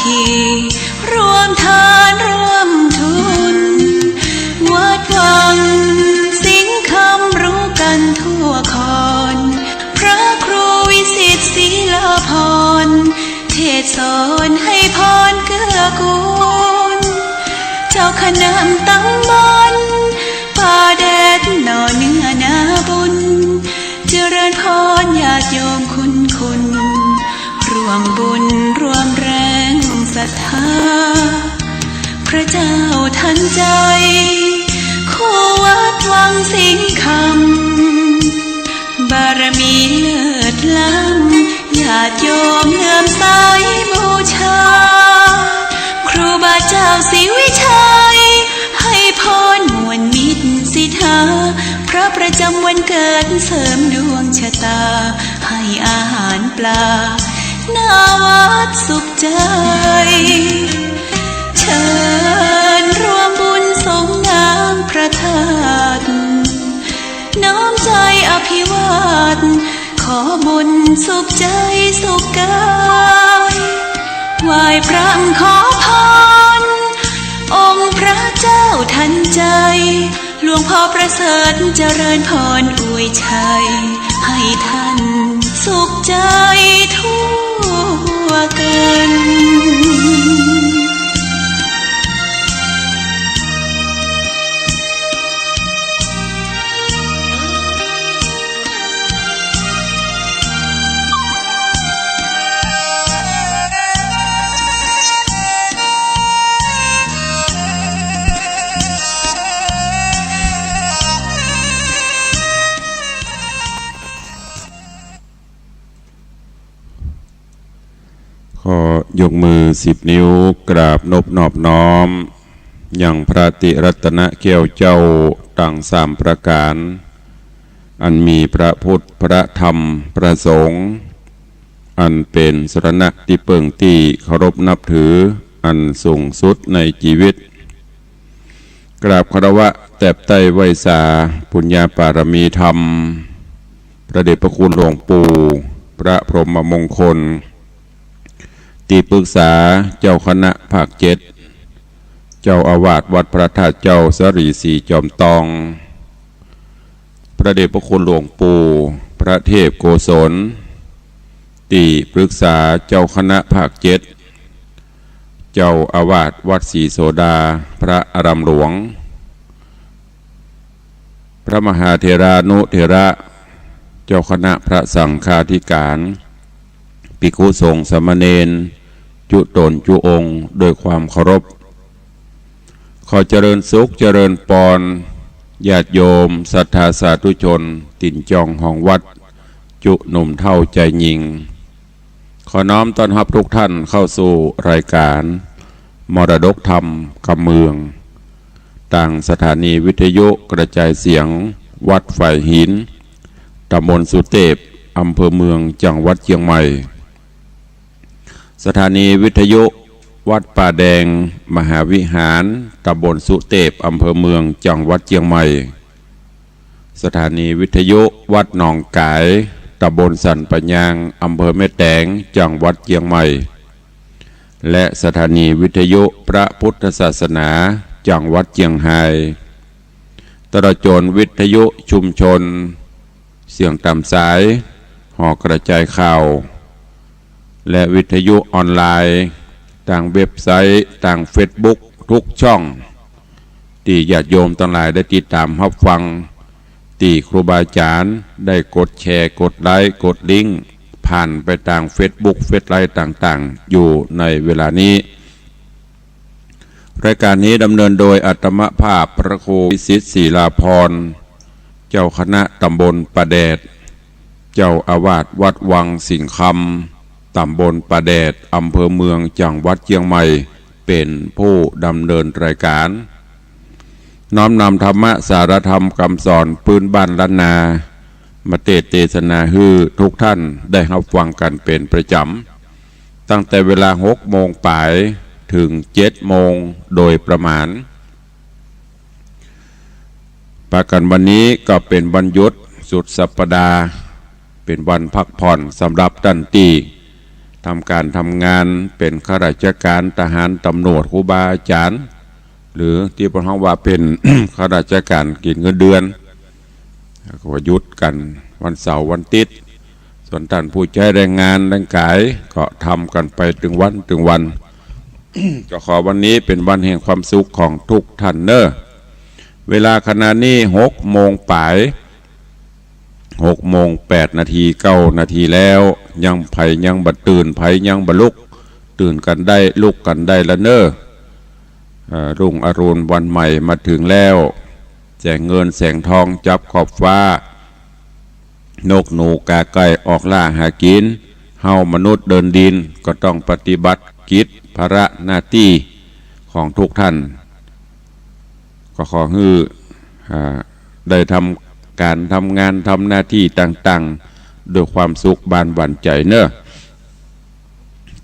คีรวมทานร่วมทุนวัดวังสิงคำรู้กันทั่วคอนพระครูวิสิตศรีลาภรณ์เทศสอนให้พรเกื้อกูลเจ้าคณะตำบลป่าแดดหน่อเนื้อนาบุญเจริญพรญาติโยมคุณร่วมบุญร่วมแรงศรัทธาพระเจ้าทันใจคู่วัดวังสิงคำบารมีเลิศล้ำญาติโยมเลื่อมใสบูชาครูบาเจ้าศรีวิชัยให้พรมวลมิตรสิทธาพระประจำวันเกิดเสริมดวงชะตาให้อาหารปลาหน้าวัดสุขใจเชิญร่วมบุญสงน้ำพระธาตุน้อมใจอภิวาทขอบุญสุขใจสุขกายไหว้พระขอพรองค์พระเจ้าทันใจหลวงพ่อประเสริฐเจริญพรอวยชัยให้ท่านสุขใจทั่วกันขอยกมือ10 นิ้วกราบนบนอบน้อมอย่างพระติรัตนแก้วเจ้าต่าง3 ประการอันมีพระพุทธพระธรรมพระสงฆ์อันเป็นสรณะที่เปิ่งที่เคารพนับถืออันสูงสุดในชีวิตกราบคารวะแตบไตไวสาปุญญาปารมีธรรมพระเดชพระคุณหลวงปู่พระพรหมมงคลที่ปรึกษาเจ้าคณะภาค7เจ้าอาวาสวัดพระธาตุเจ้าสรีศรีจอมตองพระเดชพระคุณหลวงปู่พระเทพโกศลที่ปรึกษาเจ้าคณะภาค7เจ้าอาวาสวัดศรีโสดาพระอารามหลวงพระมหาเถรานุเถระเจ้าคณะพระสังฆาธิการภิกขุสงฆ์สามเณรจุตนจุองค์โดยความเคารพขอเจริญสุขเจริญปรญาติโยมศรัทธาสาธุชนติ่นจองห้องวัดจุหนุ่มเท่าใจยิงขอน้อมต้อนรับทุกท่านเข้าสู่รายการมรดกธรรมคำเมืองต่างสถานีวิทยุกระจายเสียงวัดฝ่ายหินตำบลสุเทพอำเภอเมืองจังหวัดเชียงใหม่สถานีวิทยุวัดป่าแดงมหาวิหารตำบลสุเทพอำเภอเมืองจังหวัดเชียงใหม่สถานีวิทยุวัดหนองกายตำบลสันปัญญางอำเภอแม่แตงจังหวัดเชียงใหม่และสถานีวิทยุพระพุทธศาสนาจังหวัดเชียงรายตลอดจนวิทยุชุมชนเสียงตามสายหอกระจายข่าวและวิทยุออนไลน์ต่างเว็บไซต์ต่างเฟซบุ๊กทุกช่องที่ญาติโยมทั้งหลายได้ติดตามรับฟังที่ครูบาอาจารย์ได้กดแชร์กดไลค์กดลิงก์ผ่านไปทางเฟซบุ๊กเฟซไลน์ต่างๆอยู่ในเวลานี้รายการนี้ดำเนินโดยอัตมภาพพระครูวิสิตศรีลาภรณ์เจ้าคณะตำบลป่าแดดเจ้าอาวาสวัดวังสิงคำตำบลป่าแดดอำเภอเมืองจังหวัดเชียงใหม่เป็นผู้ดำเนินรายการน้อมนำธรรมะสารธรรมคำสอนพื้นบ้านล้านนามาเทศนาให้ทุกท่านได้รับฟังกันเป็นประจำตั้งแต่เวลา6 โมงป่ายถึง7 โมงโดยประมาณประกันวันนี้ก็เป็นวันหยุดสุดสัปดาห์เป็นวันพักผ่อนสำหรับท่านที่ ทำการทำงานเป็นข้าราชการทหารตำรวจครูบาอาจารย์หรือที่พวกเราว่าเป็น ข้าราชการกินเงินเดือนก็หยุดกันวันเสาร์วันอาทิตย์ส่วนท่านผู้ใช้แรงงานแรงกายก็ทำกันไปถึงวัน ก็ขอวันนี้เป็นวันแห่งความสุขของทุกท่านเนอะเวลาขณะนี้6:00ป่าย6:08 9 นาทีแล้วยังไผยังบัดตื่นไผยังบัดลุกตื่นกันได้ลุกกันได้ละเนอะรุ่งอรุณวันใหม่มาถึงแล้วแสงเงินแสงทองจับขอบฟ้านกหนูกาไก่ออกล่าหากินเฮามนุษย์เดินดินก็ต้องปฏิบัติกิจภาระหน้าที่ของทุกท่านก็ขอให้ได้ทำการทำงานทำหน้าที่ต่างๆด้วยความสุขบานหวั่นใจเนอะ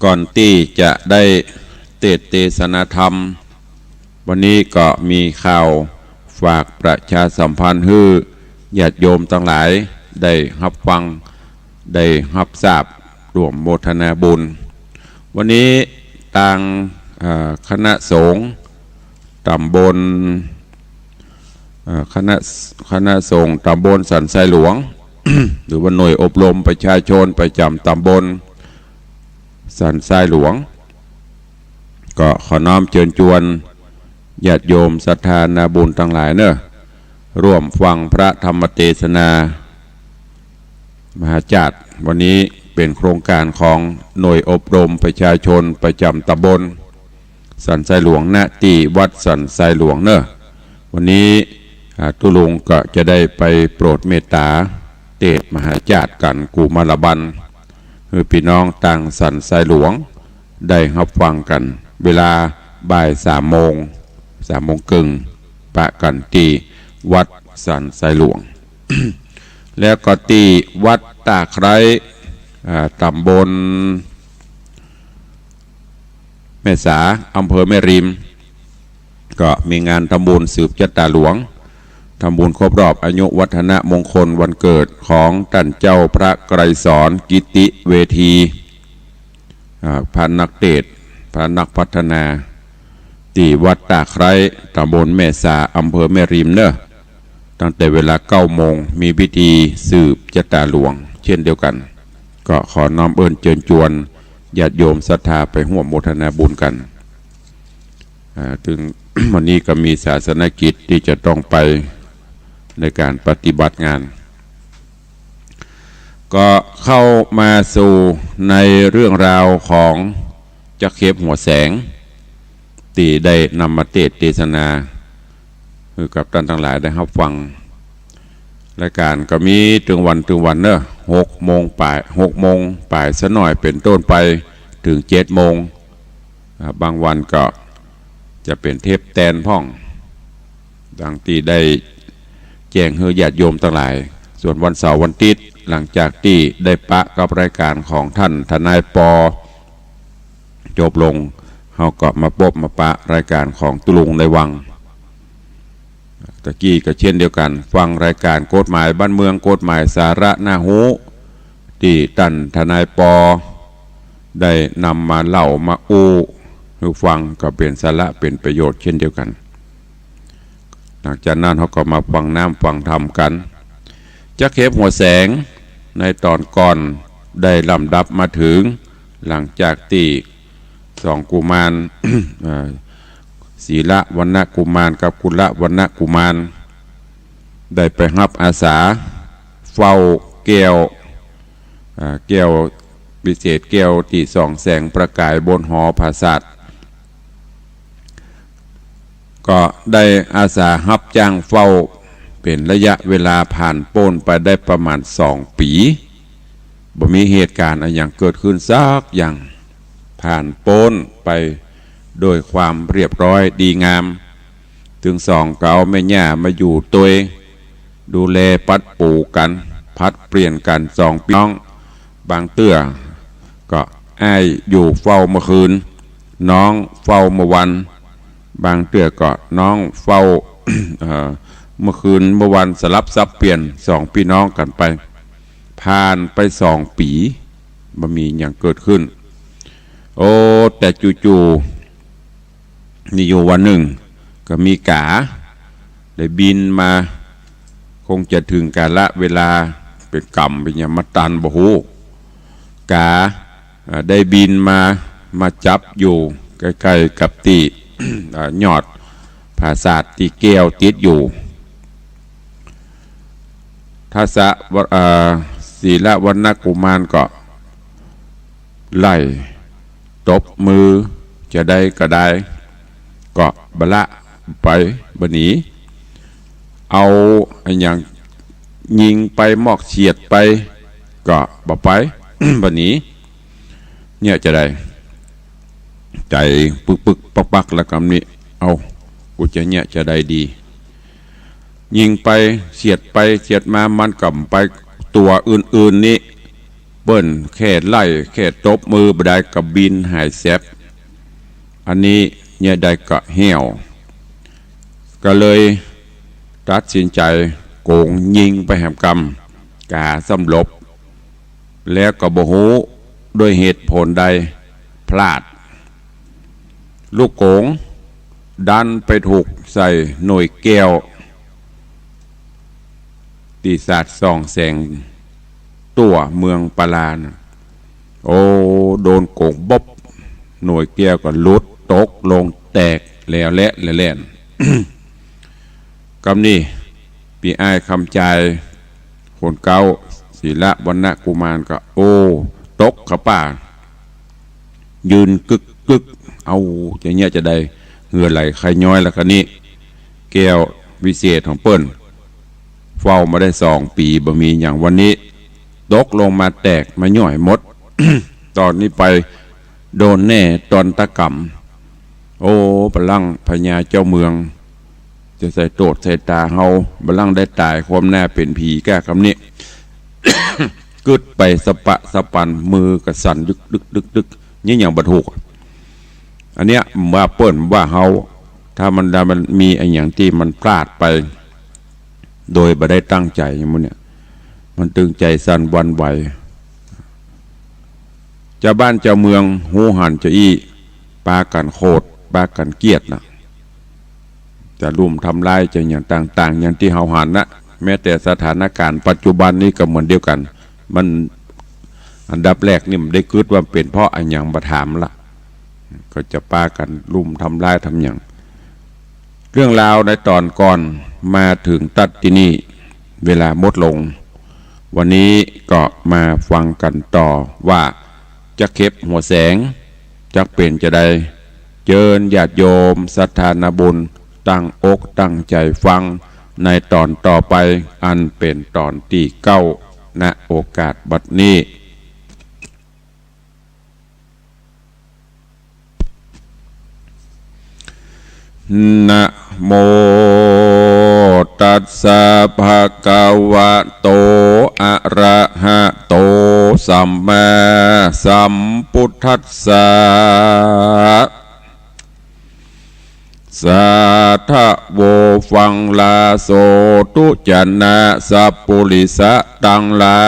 ก่อนที่จะได้เทศนาธรรมวันนี้ก็มีข่าวฝากประชาสัมพันธ์ให้ญาติโยมทั้งหลายได้รับฟังได้รับทราบร่วมโมทนาบุญวันนี้ทางคณะสงฆ์ตำบลคณะสงฆ์ตำบลสันทรายหลวง หรือว่าหน่วยอบรมประชาชนประจำตำบลสันทรายหลวงก็ขอน้อมเชิญชวนญาติโยมศรัทธานาบุญทั้งหลายเนอะร่วมฟังพระธรรมเทศนามหาจัดวันนี้เป็นโครงการของหน่วยอบรมประชาชนประจำตำบลสันทรายหลวงณที่วัดสันทรายหลวงเนอะวันนี้ตุลุงก็จะได้ไปโปรดเมตตาเทศมหาจัดกันกูมาลบันคือพี่น้องต่างสันทรายหลวงได้รับฟังกันเวลาบ่าย3:00 นปะกันที่วัดสันทรายหลวง แล้วก็ที่วัดตาไคร้ตำบลแม่สาอำเภอแม่ริมก็มีงานทำบุญสืบชะตาหลวงทำบุญครบรอบอายุวัฒนมงคลวันเกิดของท่านเจ้าพระไกรสอนกิติเวทีพระนักเทศน์พระนักพัฒนาที่วัดตาไคร้ตำบลแม่สาอำเภอแม่ริมเนอะตั้งแต่เวลา9 โมงมีพิธีสืบชะตาหลวงเช่นเดียวกันก็ขอน้อมเอิ้นเชิญชวนญาติโยมศรัทธาไปร่วมโมทนาบุญกันถึง วันนี้ก็มีศาสนกิจที่จะต้องไปในการปฏิบัติงานก็เข้ามาสู่ในเรื่องราวของจักรเข็บหัวแสงที่ได้นำมาเทศนาคือกับท่านทั้งหลายได้รับฟังรายการก็มีถึงวันเนอะ6:00 นซะหน่อยเป็นต้นไปถึง7:00 นบางวันก็จะเป็นเทปแตนพ่องดังที่ได้แจ้งให้ญาติโยมทั้งหลายส่วนวันเสาร์วันอาทิตย์หลังจากที่ได้ปะกับรายการของท่านทนายปอจบลงเขาก็มาปะรายการของตุลุงในวังตะกี้ก็เช่นเดียวกันฟังรายการกฎหมายบ้านเมืองกฎหมายสาระน่าหูที่ท่านทนายปอได้นำมาเล่ามาอู้ให้ฟังก็เป็นสาระเป็นประโยชน์เช่นเดียวกันหลังจากนั้นเขาก็มาฟังน้ำฟังธรรมกันจักรเข็บหัวแสงในตอนก่อนได้ลำดับมาถึงหลังจากที่2 กุมาร ศีละวรรณกุมารกับกุลวรรณกุมารได้ไปรับอาสาเฝ้าแก้วพิเศษแก้วที่ส่องแสงประกายบนหอปราสาทก็ได้อาสารับจ้างเฝ้าเป็นระยะเวลาผ่านโป้นไปได้ประมาณ2 ปีบ่มีเหตุการณ์อะไรอย่างเกิดขึ้นสักอย่างผ่านโป้นไปโดยความเรียบร้อยดีงามถึง2 เก่าแม่ย่ามาอยู่ตัวดูแลปัดปูกันพัดเปลี่ยนกัน2 พี่น้องบางเตื้อก็อ้ายอยู่เฝ้าเมื่อคืนน้องเฝ้าเมื่อวันบางเตื้อก็น้องเฝ้า เมื่อคืนเมื่อวันสลับซับเปลี่ยน2 พี่น้องกันไปผ่านไป2 ปีบ่มีอย่างเกิดขึ้น โอ้แต่จู่ๆนี่อยู่วันหนึ่งก็มีกาได้บินมาคงจะถึงกาลเวลาเป็นกรรมเป็นอย่างมาตันบ่ฮู้กาได้บินมาจับอยู่ใกล้ๆกับตียอดผาศาสตร์ที่แก้วติดอยู่ทัศศีลวรรณกุมารก็ไล่ตบมือจะได้ก็ได้ก็บละไปบหนีเอาอย่างยิงไปมอกเฉียดไปก็บ่ไป บหนีเนี่ยจะได้ใจปึกปักแล้วคำนี้เอากูจะเนี่ยจะได้ดียิงไปเฉียดไปเฉียดมามันกำไปตัวอื่นๆนี้เปิ้นแค่ไล่แค่ตบมือบได้กับบินหายแซบอันนี้เนี่ยได้กะเหี่ยวก็เลยตัดสินใจโกงยิงไปแหมกำกาสำลบแล้วก็บ่ฮู้ด้วยเหตุผลใดพลาดลูกโกงดันไปถูกใส่หน่วยแก้วตีศาสตร์ส่องแสงตัวเมืองปาลานโอ้โดนโกงบบหน่วยแก้วก็ลุดตกลงแตกแล้วและแล่น กำนี้ปีอ้ายคำใจคนเก่าศีลวรรณกุมารก็โอ้ตกขป่ายืนกึกเอาอย่างเงี้ยจะได้เหงื่อไหลใครย้อยแล้วคันนี้แก้ววิเศษของเปิ้นเฝ้ามาได้2 ปีบ่มีอย่างวันนี้ตกลงมาแตกมาย่อยหมด ตอนนี้ไปโดนแน่ตอนตะกำโอ้พลังพญาเจ้าเมืองจะใส่โตดใส่ตาเฮาพลังได้ตายความแน่เป็นผีแก้คำนี้ กึดไปสปะสปันมือกระสันดึกนี่อย่างบัดหุกอันเนี้ยว่าเปิ้นว่าเฮาถ้ามันมีไอ้อย่างที่มันพลาดไปโดยบ่ได้ตั้งใจอย่างมันเนี่ยมันตึงใจสั่นวันไหวเจ้าบ้านเจ้าเมืองหูหันจะอี้ปากันโคตรปากันเกียดนะจะรุมทำลายจะอย่างต่างๆอย่างที่เฮาหันนะแม้แต่สถานการณ์ปัจจุบันนี้ก็เหมือนเดียวกันมันอันดับแรกนี่มันได้คิดว่าเป็นเพราะอันอย่างบัถามละก็จะปากันรุมทำลายทำอย่างเรื่องราวในตอนก่อนมาถึงตัดที่นี่เวลาหมดลงวันนี้ก็มาฟังกันต่อว่าจะเก็บหัวแสงจะเป็นจะได้เจิญญาติโยมศรัทธานาบุญตั้งอกตั้งใจฟังในตอนต่อไปอันเป็นตอนที่9ณโอกาสบัดนี้นะโมตัสสะภะคะวะโตอะระหะโตสัมมาสัมพุทธัสสะสาธะโวฟังลาโสตุจนะสัพปุริสะตังลา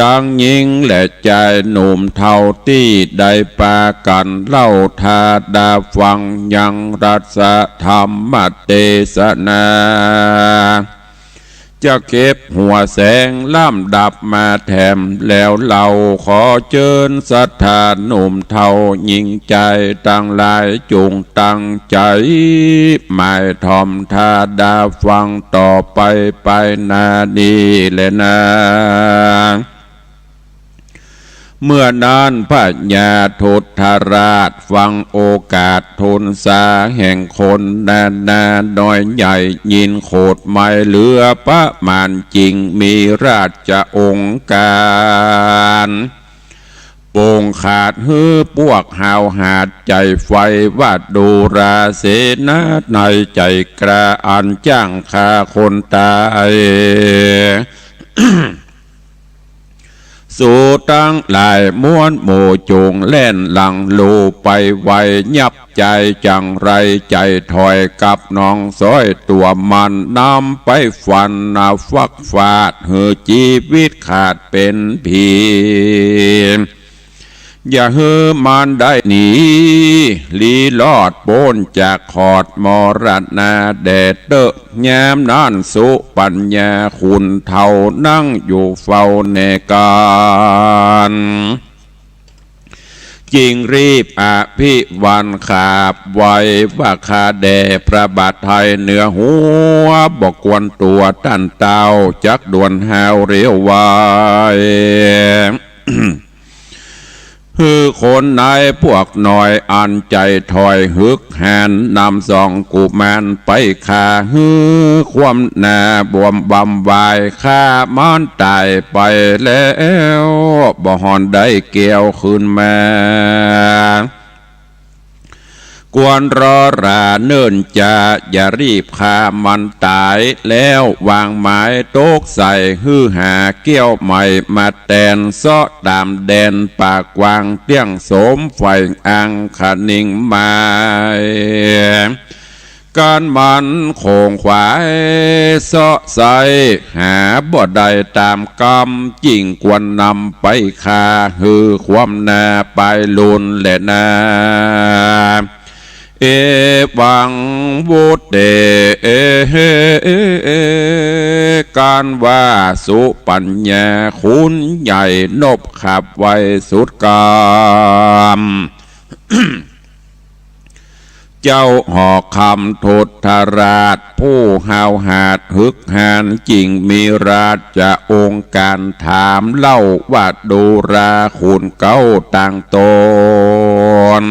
ดังหญิงและใจหนุ่มเท่าที่ได้ปากันเล่าทาดาฟังยังรัสธรรมเทศนาจะเก็บหัวแสงล่ำดับมาแถมแล้วเราขอเชิญศรัทธาหนุ่มเท่าหญิงใจตั้งหลายจงตั้งใจหมายทอมทาดาฟังต่อไปนาดีและนาเมื่อนานพระญาทุตธราชฟังโอกาสทุนสาแห่งคนนาน้อยใหญ่ยินโคตรไม่เหลือประมาณจริงมีราชองค์การโป่งขาดฮือพวกหาวหาดใจไฟว่าดูราเสนาในใจกระอันจ้างคาคนตาย สู่ตั้งหลายม้วนโมจงแล่นหลังลูไปไวยับใจจังไรใจถอยกับน้องซ้อยตัวมันนำไปฟันฟักฟาดเหือชีวิตขาดเป็นผี อย่าเฮือมันได้หนีลีลอดโปนจากขอดมรณาแดดเตอะแย้มนั่นสุปัญญาคุณเท่านั่งอยู่เฝ้าในการจิงรีบอภิวันขาบไว้ว่าคาแด่พระบาทไทยเหนือหัวบอกกวนตัวตันเต้าจักด่วนหาวเรียวไว คือคนนายพวกหน่อยอันใจถอยฮึกแหนนำสองกูแมนไปขาฮือความหนาบวมบำวายข้ามันตายไปแล้วบ่หอนได้เกี่ยวคืนมากวนรอราเนิ่นจะอย่ารีบฆ่ามันตายแล้ววางไม้โต๊กใส่ฮือหาเกี้ยวใหม่มาแตนซ้อตามแดนปากวางเตี้ยงโสมไฟอังขนิ่งไม้การมันโคงขวายเสาะใสหาบ่ได้ตามกรรมจริงควรนำไปคาฮือความนาไปลุนและนาเอวังวุตเตการว่าสุปัญญาคุณใหญ่นบขับไว้สุดกามเจ้าหอกคำทุตราชผู้หาวหาดฮึกหานจริงมีราชองค์การถามเล่าว่าดูราคุณเก้าต่างตน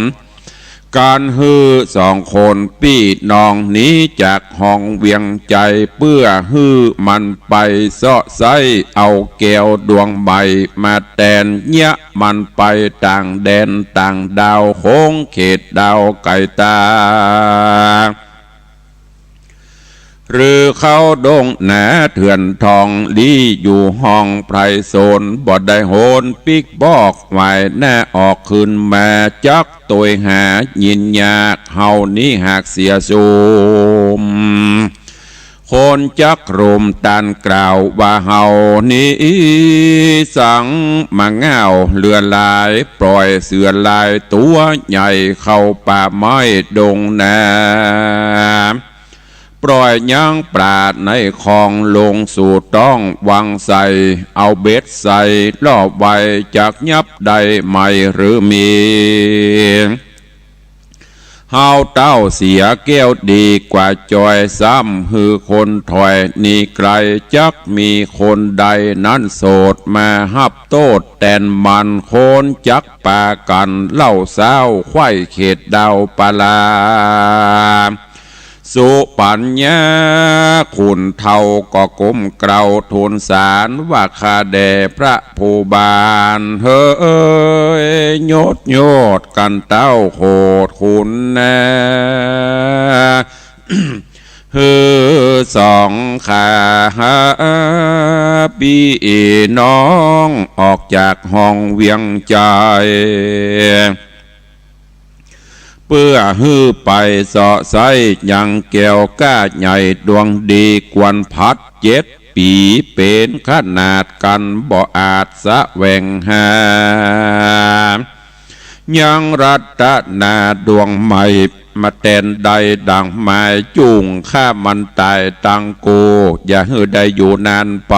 การฮือสองคนพี่น้องนี้จากห้องเวียงใจเพื่อฮือมันไปเสาะไซเอาแก้วดวงใบมาแตนเนี้ยมันไปต่างแดนต่างดาวโค้งเขตดาวไก่ตาหรือเขาดงหนาเถื่อนทองลีอยู่ห้องไพรโซนบ่ได้โหนปิกบอกไว้แน่ออกขึ้นมาจักตัวหายินยากเฮานี้หากเสียสูมคนจักรมตันกล่าวว่าเฮานี้สังมาเงาเลือลายปล่อยเสือลายตัวใหญ่เข้าป่าไม้ดงนาปล่อยย่างปราดในคลองลงสู่ต้องวังใสเอาเบ็ดใส่ล่อไว้จากยับใดไม่หรือมีเฮาเต้าเสียแก้วดีกว่าจอยซ้ำฮือคนถอยนี่ไกลจักมีคนใดนั้นโสดมาฮับโตดแตนมันโคนจักปากันเล่าเศร้าไข่เขตดาวปลาสุปัญญาคุณเท่าก็ก้มเกลาทูลสารว่าคาแด่พระผู้บานเฮ้ยโยดโยดกันเต้าโคดคุณนะเฮือสองขาปีน้องออกจากห้องเวียงใจเพื่อฮื้อไปเสาะไซยังแก้วก้าใหญ่ดวงดีกวนพัด7 ปีเป็นขนาดกันบ่อาจสะแหวงหายังรัตนาดวงใหม่มาแตนใดดังไม้จุงข้ามันตายตังโกอย่าฮื้อได้อยู่นานไป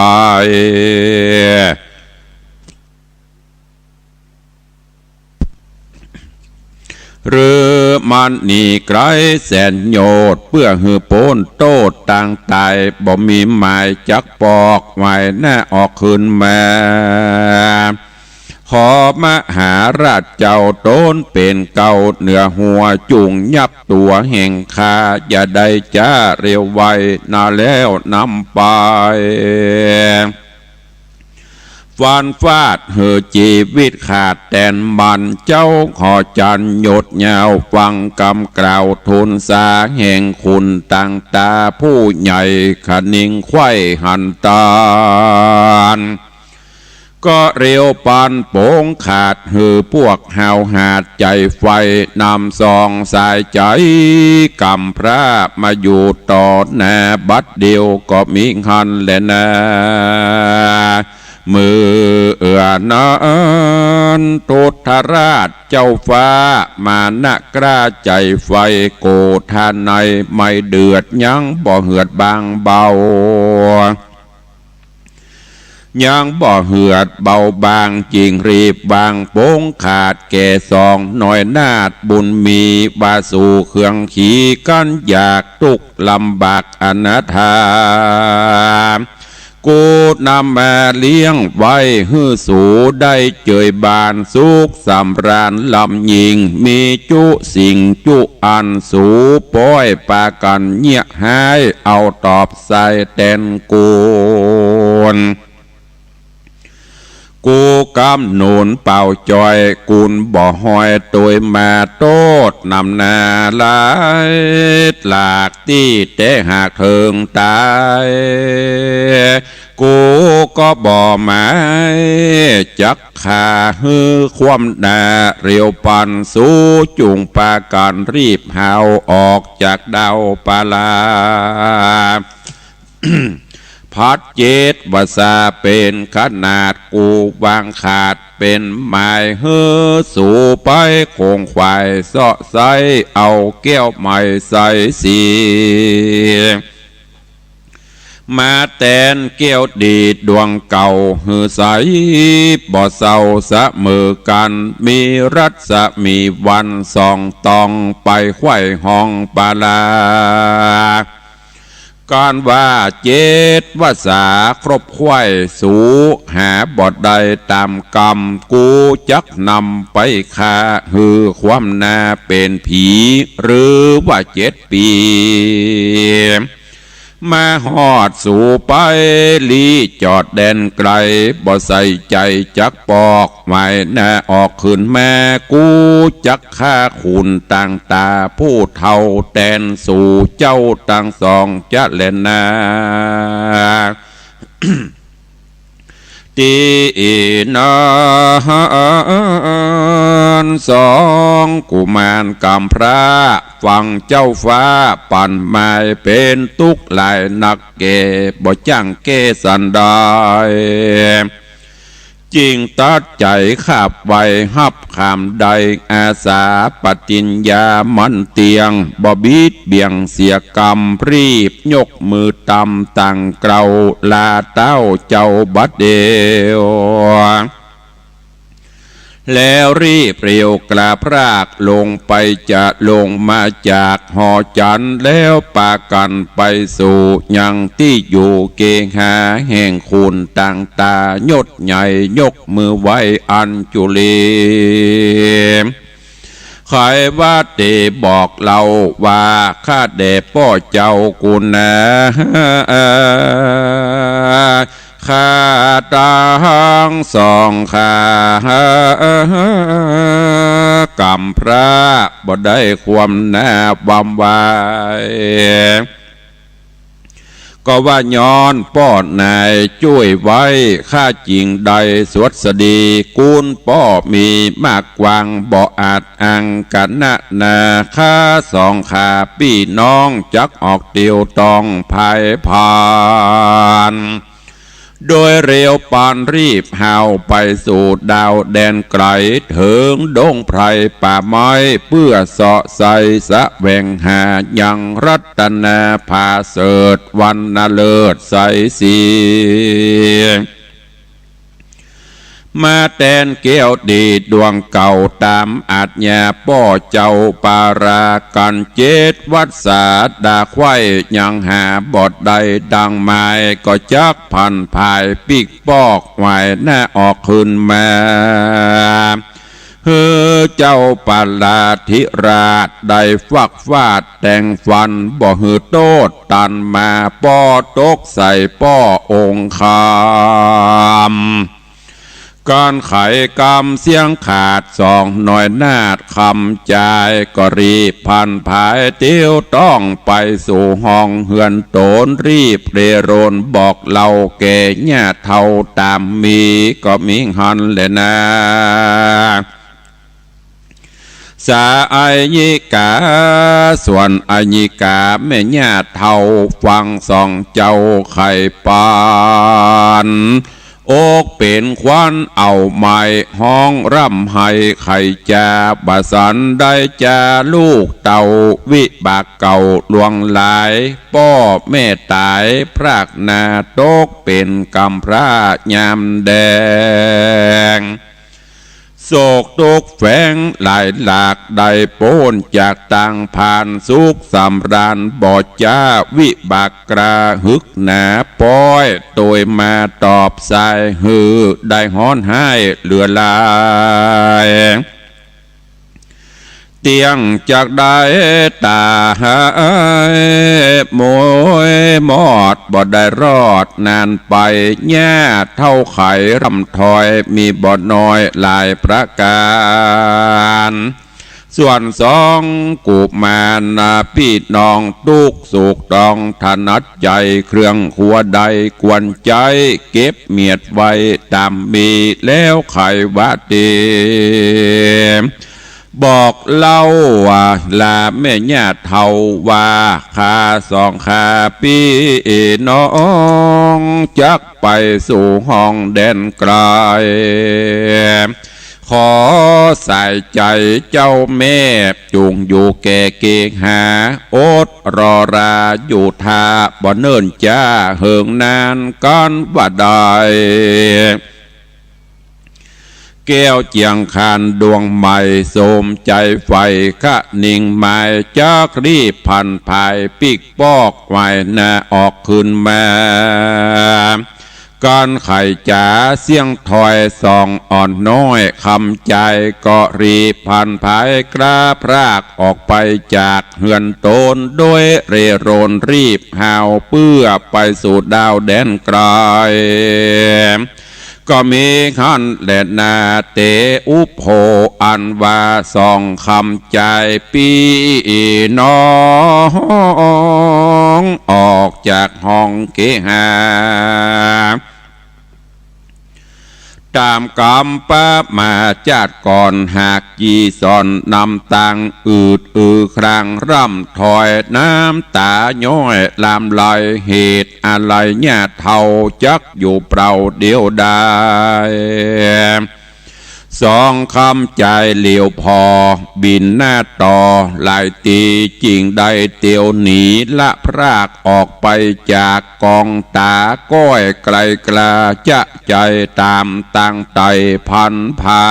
หรือมันนี่ไกลแสนโยดเพื่อหือโปนโตดต่างตายบ่มีหมายจักปอกไว้แน่ออกขึ้นมาขอมหาราชเจ้าโตนเป็นเก่าเหนือหัวจุงยับตัวแห่งคาอย่าได้จ้าเร็วไวนาแล้วนำไปฟันฟาดเหือจีวิตขาดแตนมันเจ้าขอจันหยดยาวฟังกำกล่าวทุนสาแห่งคุณต่างตาผู้ใหญ่ขนิ่งไข่หันตาลก็เร็วปานโป่งขาดหือพวกหาวหาดใจไฟนำซองสายใจกำพระมาอยู่ต่อแน่บัดเดียวก็มีหันและนา มือนั้นตุทราชเจ้าฟ้ามานะกล้าใจไฟโกธาในไม่เดือดยังบ่เหือดบางเบายังบ่เหือดเบาบางจริงรีบบางโป้งขาดแก่สองหน่อยนาดบุญมีบาสู่เครื่องขี่กันอยากทุกลำบากอนาถากูนำมาเลี้ยงไว้ฮื้อสูได้เจยบานสุขสำราญลำยิงมีจุสิ่งจุอันสูป้อยปากันเงียหายเอาตอบใส่แตนกูนกูกำหนุนเป่าจอยกุนบ่หอยตัวมาโตดนำนาลายหลากที่เตะหากเถิงตายกูก็บ่หมายจักขาฮือความนาเรียวปันสู้จุงปาการรีบหาวออกจากดาวปาลา พัดเจดวาสาเป็นขนาดกูวางขาดเป็นหมายเฮือสู่ไปคงควายเสาะใสเอาแก้วใหม่ใส่สีมาแตนเกี้ยวดีดวงเก่าหือใสบ่เศร้าสะมือกันมีรัศมีวันส่องตองไปไขว้ห้องปาลาการว่าเจดวาสาครบไข่สูหาบทใดตามกรรมกูจักนำไปฆ่าหือความนาเป็นผีหรือว่า7 ปีมาหอดสู่ไปลีจอดแดนไกลบ่ใส่ใจจักปอกหมายหน้าออกขึ้นแม่กูจักฆ่าขุนต่างตาผู้เท่าแดนสู่เจ้าต่างสองจะเล่นนา ตีนาสองกุมารกำพระฟังเจ้าฟ้าปั่นไม้เป็นตุกหลายนักเก็บบ่จ้างเกสันได้จริงตัดใจขับไว้หับขามใดอาสาปฏิญญามันเตียงบ่บิดเบี่ยงเสียกรรมรีบยกมือตำตั้งเกลาลาเต้าเจ้าบัดเดียวแล้วรีบเรียวกราบรากลงไปจะลงมาจากหอจันแล้วปากันไปสู่ยังที่อยู่เกหาแห่งคุณต่างตายดใหญ่ยกมือไว้อัญจุลีใครว่าเตบอกเราว่าข้าเดพ่อเจ้ากุณนะข้าตั้งสองข้ากำพระบ่ได้ความแนบบำวายก็ว่าย้อนป้อนนายช่วยไว้ข้าจริงใดสวดสดีกุลป้อมีมากกวางบ่อาจอังกันนาข้าสองข้าพี่น้องจักออกเดียวต้องภายผ่านโดยเร็วปานรีบหาวไปสู่ดาวแดนไกลถึงดงไพรป่าไม้เพื่อเสาะใส่สะแวงหายังรัตนาภาเสดวันนาเลิศใสสีมาแตนเกี้ยวดีดวงเก่าตามอาจญาป้อเจ้าปารากันเจดวัดสาดาไข่ยังหาบทใดดังไม้ก็จักพันภายปีกปอกไหวหน้าออกขึ้นมาเฮ้อเจ้าปาลาธิราชได้ฟักฟาดแต่งฟันบ่หือโตดตันมาป้อตกใส่ป้อองคามการไขกรรมเสียงขาดสองหน่อยนาดคำใจก็รีบพันภายเตี้ยวต้องไปสู่ห้องเฮือนโตนรีบเรโรนบอกเล่าแก่ญาเท่าตามมีก็มีหันเลยนะสาอายิกาส่วนอายิกาแม่ญาเท่าฟังสองเจ้าไข่ปานโอ อกเป็นควันเอาไม้ห้องร่ำให้ไข่จาบาสันได้จาลูกเต่าวิบากเก่าลวงหลายป้อแม่ตายพรากนาตกเป็นกำพร้ายามแดงโศกตกแฝงหลายหลากได้โป้นจากต่างผ่านสุขสำราญบอดจ้าวิบากกราหึกหนาป้อยโดยมาตอบสายหือได้ฮ้อนให้เหลือลายเตียงจากได้ตาหายโมยมอดบ่ได้รอดนานไปแย่เท่าไข่รำถอยมีบ่น้อยหลายประการส่วนสองกูมานาพี่น้องตุกสุกดองถนัดใจเครื่องขัวใดกวนใจเก็บเมียดไว้ตามมีแล้วไขว่าเตบอกเล่าว่าลาแม่ญาติเท่าว่าขาสองขาพี่น้องจักไปสู่ห้องแดนไกลขอใส่ใจเจ้าแม่จุงอยู่แก่เกงหาอดรอราอยู่ทาบ่เนิ่นจ้าเหิงนานก้อนว่าได้แก้วเจียงคานดวงใหม่โสมใจไฟขะนิ่งหมายจักรีพันภายปิกปอกไว้นาออกขึ้นมาการไข่จ๋าเสียงถอยส่องอ่อนน้อยคำใจก็รีพันภายกระพรากออกไปจากเฮือนโตนโดยเรโรนรีบหาวเพื่อไปสู่ดาวแดนไกลก็มีขันแดดนาเตอุโภอันว่าสองคำใจปีน้องออกจากห้องเกหาตามกำป้ามาจัดก่อนหากยีสอนนำตังอืดครางร่ำถอยน้ำตาย้อยลามลายเหตุอะไรเนี่ยเท่าจักอยู่เปล่าเดียวได้สองคำใจเหลียวพอบินหน้าต่อลายตีจริงได้เตียวหนีละพรากออกไปจากกองตาก้อยไกลกลาจะใจตามตั้งไตพันภา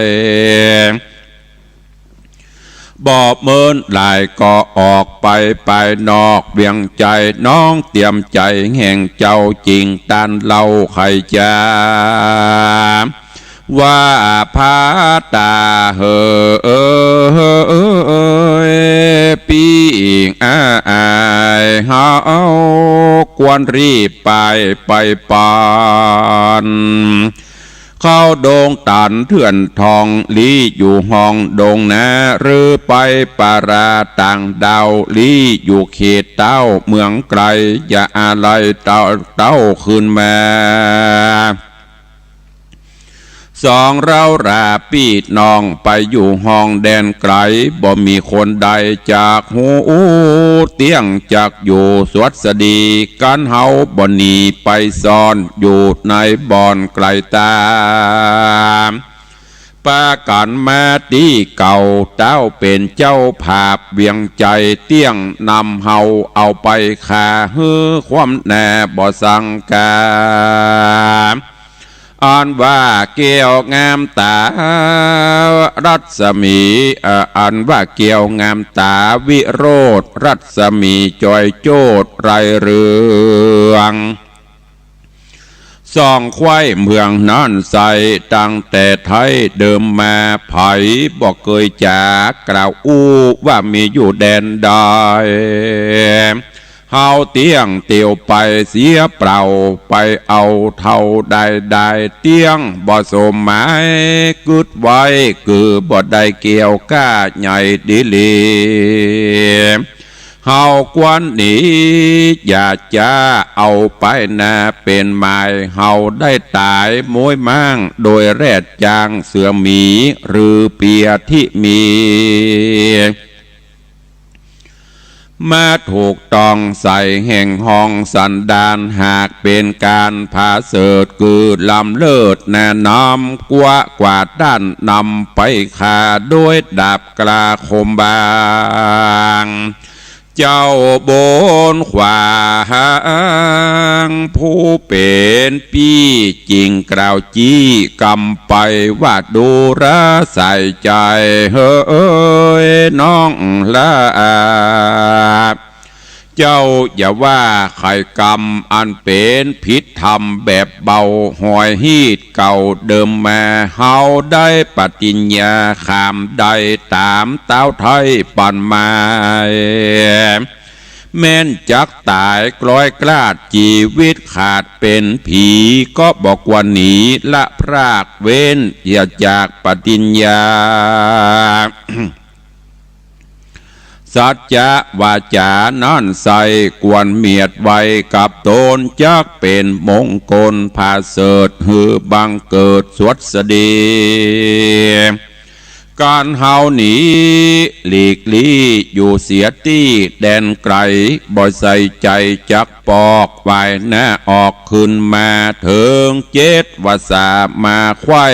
ยบ่เมินหลายก็ออกไปนอกเวียงใจน้องเตรียมใจแห่งเจ้าจริงตันเล่าไขจาว่าพาตาเหปีงอาเฮากวนรีบไปปานเข้าดงตันเถื่อนทองลีอยู่ห้องดงนะหรือไปปาราต่างดาวลีอยู่เขตเต้าเมืองไกลอย่าอะไรเต้าขึ้นมาสองเราราปีดน้องไปอยู่ห้องแดนไกลบ่มีคนใดจากหูเตียงจากอยู่สวัสดีการเฮาบ่หนีไปซ่อนอยู่ในบ่อนไกลตาปากันมาตีเก่าเต้าเป็นเจ้าภาพเวียงใจเตี้ยงนำเฮาเอาไปขาฮือความแน่บ่สังกาอ่านว่าเกี่ยวงามตารัศมีอ่านว่าเกี่ยวงามตาวิโรธรัศมีจอยโจดไรเรืองส่องควายเมืองนั่นใสตั้งแต่ไทยเดิมมาไผ่บอกเคยจากกล่าวอู้ว่ามีอยู่แดนใดเฮาเตียงเตียวไปเสียเปล่าไปเอาเท่าใดเตียงบ่สมหมายกึดไว้คือบ่ได้เกี่ยวก้าใหญ่ดีลีเฮากวนหนีอย่าจ้าเอาไปนาเป็นหมายเฮาได้ตายมวยมั่งโดยแรดจางเสือหมีหรือเปียที่มี มาถูกต้องใส่แห่งห้องสันดานหากเป็นการผาเสดคือลำเลิศแน่นำกว่าด้านนำไปขาด้วยดาบกลาคมบางเจ้าบนขวางผู้เป็นพี่จริงกล่าวจี้กำไปว่าดูระใส่ใจเฮ้ยน้องละเจ้าอย่าว่าใครกรรมอันเป็นพิษทำแบบเบาหอยฮีดเก่าเดิมมาเฮาได้ปฏิญญาขามได้ตามเต้าไทยปันมาแม่นจักตายกลอยกลาดชีวิตขาดเป็นผีก็บอกว่าหนีละพรากเว้นอย่าจากปฏิญญา สัจจะวาจานั่นใสกวนเมียดไว้กับตนจักเป็นมงคลพาเสดหือบังเกิดสวดสดีการเฮาหนีหลีกลี่อยู่เสียที่แดนไกลบ่ใส่ใจจักปอกไว้หน้าออกขึ้นมาเถิงเจ็ดวาสามาไข่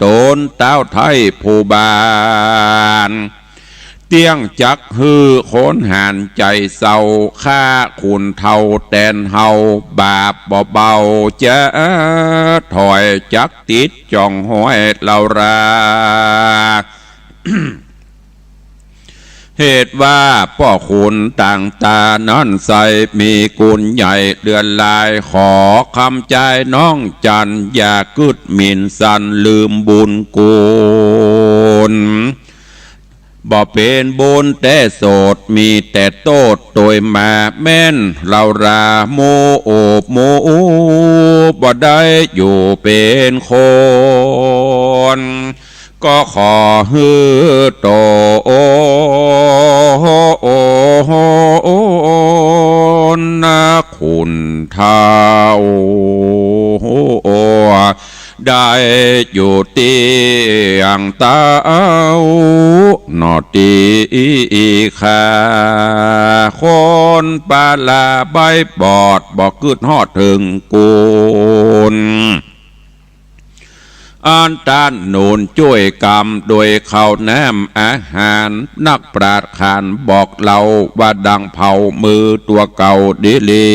ตนเต้าไทยผู้บานเตียงจักฮือโขนหานใจเศร้าข้าขุนเท่าแตนเฮาบาปบ่เบาจะถอยจักติดจ่องห้อยเหล่ารา เหตุว่าพ่อขุนต่างตานั่นใสมีกุลใหญ่เดือนลายขอคำใจน้องจันอย่ากึดหมิ่นสันลืมบุญกุลบ่เป็นบุญแต่โสดมีแต่โตดโดยมาแม่นเราราโมโอบโมบ่ได้อยู่เป็นคนก็ขอฮือโตนะคุณเท่าได้อยู่เตียงเต้านอตีขาคนปาลาใบบอดบอกกึดฮอดถึงกุลอันต้านหนุนช่วยกรรมโดยข้าวน้ำอาหารนักปราชญ์ขานบอกเราว่าดังเผามือตัวเก่าดิลี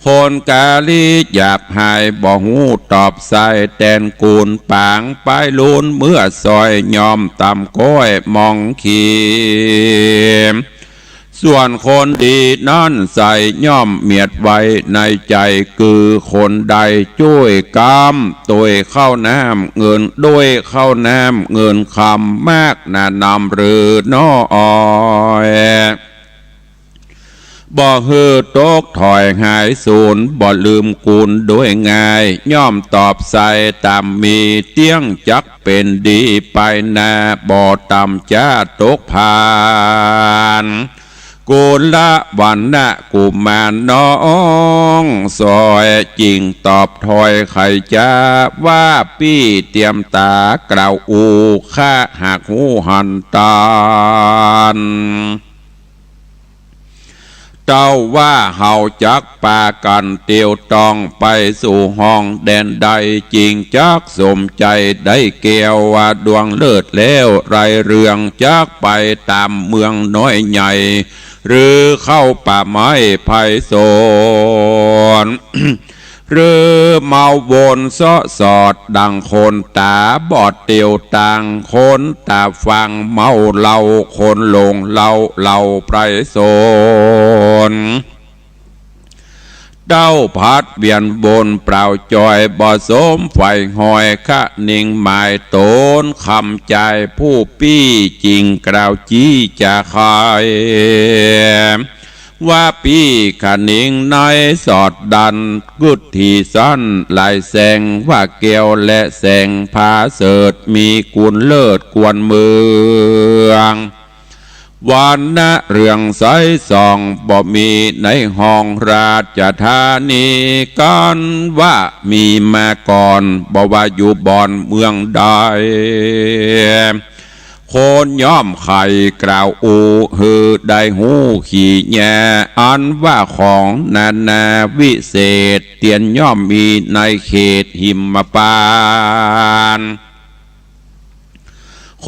คนกาลีหยาบหายบ่หูตอบใส่แตนกูลปางไปลุนเมื่อซอยยอมตำก้อยมองขีส่วนคนดีนั่นใส่ย่อมเมียดไว้ในใจคือคนใดช่วยกรรมโดยเข้าน้ำเงินด้วยเข้าน้ำเงินคำมากนานำหรือน้อยบ่ฮือตกถอยหายสูญบ่ลืมกุลด้วยง่ายย่อมตอบใส่ตามมีเตี้ยงจักเป็นดีไปนาบ่ตำจ้าตกผ่านกุละวันนะกุมารน้องซอยจริงตอบถอยไขจ้าว่าปี้เตรียมตากล่าวอูข้าหากหูหันตานเจ้าว่าเฮาจักปากันเตียวตองไปสู่ห้องแดนใดจริงจักสมใจได้เกี่ยวว่าดวงเลิศแล้วไรเรืองจักไปตามเมืองน้อยใหญ่หรือเข้าป่าไม้ไผ่โซน หรือเมาวนซอสอดดังคนตาบอดเตียวต่างคนตาฟังเมาเหล่าคนหลงเหล่าไพรโซนเต้าพัดเวียนบนเปล่าจอยบ่สมไฟหอยคะนิ่งหมายตนคำใจผู้ปี้จริงกล่าวจี้จะคายว่าปี้ขนิ่งในสอดดันกุดที่สั้นลายแสงว่าเกี่ยวและแสงพาเสดมีกุลเลิศกวนเมืองวันนะเรื่องใสส่องบ่มีในห้องราชธานีกันว่ามีมาก่อนบ่ว่าอยู่บ่อนเมืองใดค โคนย่อมไข่กล่าวอูฮือได้หูขี่แย่อันว่าของนานาวิเศษเตียนย่อมมีในเขตหิมปาน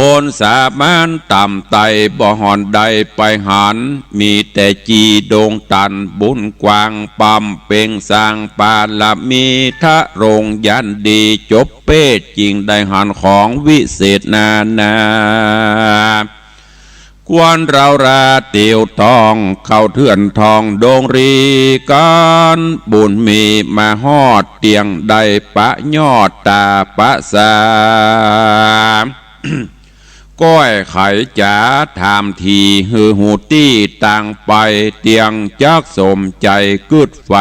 คนสามานต่ำไตบ่หอนใดไปหันมีแต่จีโดงตันบุญกวางปั๊มเป่งสร้างปาละมีทะรงยันดีจบเป้จริงได้หันของวิเศษนานากวนเราราเตียวทองเข้าเถื่อนทองโดงรีกันบุญมีมาฮอดเตียงได้ปะยอดตาปะสา ก้อยไข่จ๋าถามทีฮือหูตี้ต่างไปเตียงจักสมใจกึดไฟ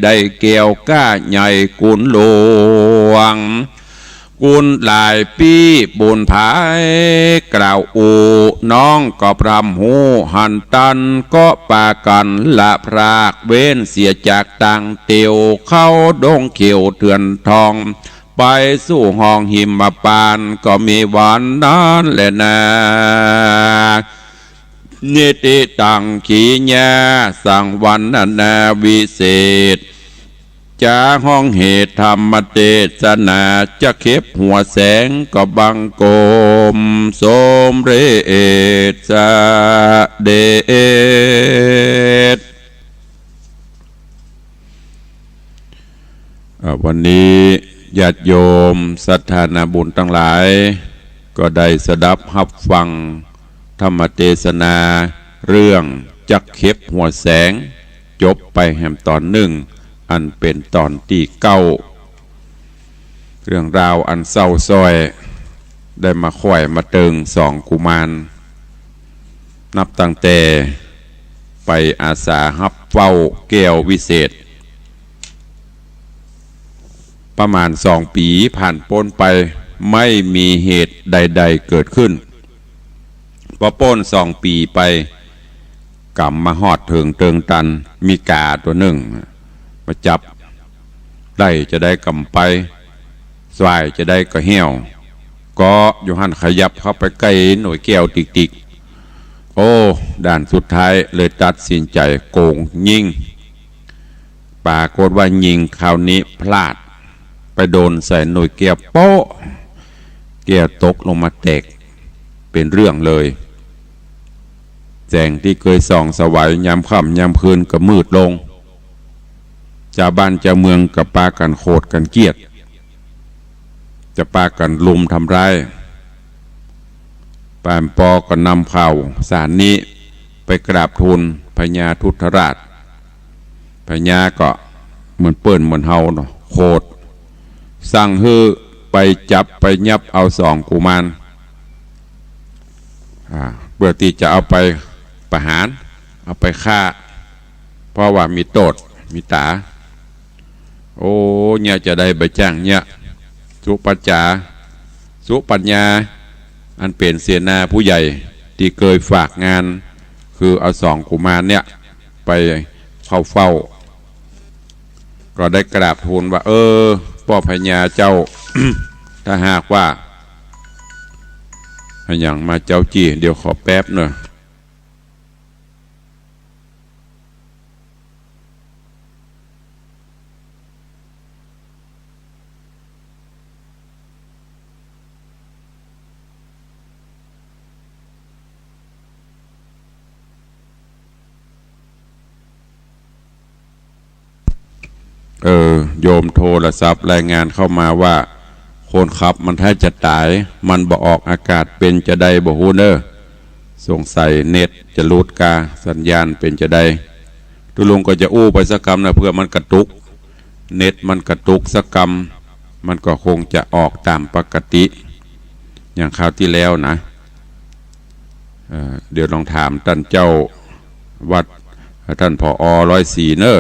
ได้เกี่ยวก้าใหญ่กุนหลวงกุนหลายปีบุญภายกล่าวอูน้องก็พรำหูหันตันก็ปากันละพรากเว้นเสียจากต่างเตียวเข้าดงเขียวเถื่อนทองไปสู่ห้องหิมปานก็มีวันนั้นแหละนะนิติตังขีญาสั่งวันนาวิเศษจะห้องเหตุธรรมเทศนาจะเข็บหัวแสงก็บังกมสมเรศเดชวันนี้ญาติโยมศรัทธานาบุญทั้งหลายก็ได้สดับรับฟังธรรมเทศนาเรื่องจักเข็บหัวแสงจบไปแห่มตอนหนึ่งอันเป็นตอนที่9เรื่องราวอันเศร้าซ้อยได้มาข่อยมาเติงสองกุมารนับตั้งแต่ไปอาสาฮับเฝ้าแก้ววิเศษประมาณ2 ปีผ่านพ้นไปไม่มีเหตุใดๆเกิดขึ้นพอพ้น2 ปีไปกลับมาฮอดถึงเติงตันมีกาตัวหนึ่งมาจับได้จะได้กำไปสวายจะได้ก็เหี้ยวก็โยฮันขยับเข้าไปใกล้หน่วยแก้วติกๆโอ้ด่านสุดท้ายเลยตัดสินใจโกงยิงปรากฏว่ายิงคราวนี้พลาดไปโดนใส่หน่วยแก้วโป๊ะแก้วตกลงมาแตกเป็นเรื่องเลยแสงที่เคยส่องสวายยามค่ำยามคืนก็มืดลงชาวบ้านชาวเมืองกับปากันโคดกันเกียดจะปากันลุมทำร้ายปานปอก็นำข่าวสารนี้ไปกราบทูลพญาทุตราชพญาก็เหมือนเปิ้นเหมือนเฮาเนาะโคดสั่งฮือไปจับไปยับเอา2 กุมารเพื่อที่จะเอาไปประหารเอาไปฆ่าเพราะว่ามีโทษมีตาโอ้เนี่ยจะได้ใบจ้างเนี่ยสุปัจจาสุปัญญาอันเป็นเสนาผู้ใหญ่ที่เคยฝากงานคือเอา2 กุมารเนี่ยไปเข้าเฝ้าก็ได้กราบทูลว่าพ่อพญาเจ้า ถ้าหากว่าอย่างมาเจ้าจีเดี๋ยวขอแป๊บหน่อยโยมโทรศัพท์รายงานเข้ามาว่าคนขับมันถ้าจะตายมันบ่ออกอากาศเป็นจะได้บ่ฮู้เด้อสงสัยเน็ตจะหลุดกาสัญญาณเป็นจะได้ทุลุงก็จะอู้ไปสักกรรมนะเพื่อมันกระตุกเน็ตมันกระตุกสักกรรมมันก็คงจะออกตามปกติอย่างคราวที่แล้วนะเดี๋ยวลองถามท่านเจ้าวัดท่านผอ104เนอ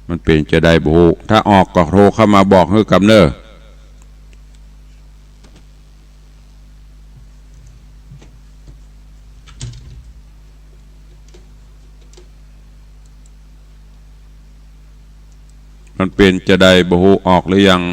มันเป็นจะได้บุถ้าออกก็โทรเข้ามาบอกให้กับเนอมันเป็นจะได้บุออกหรือยัง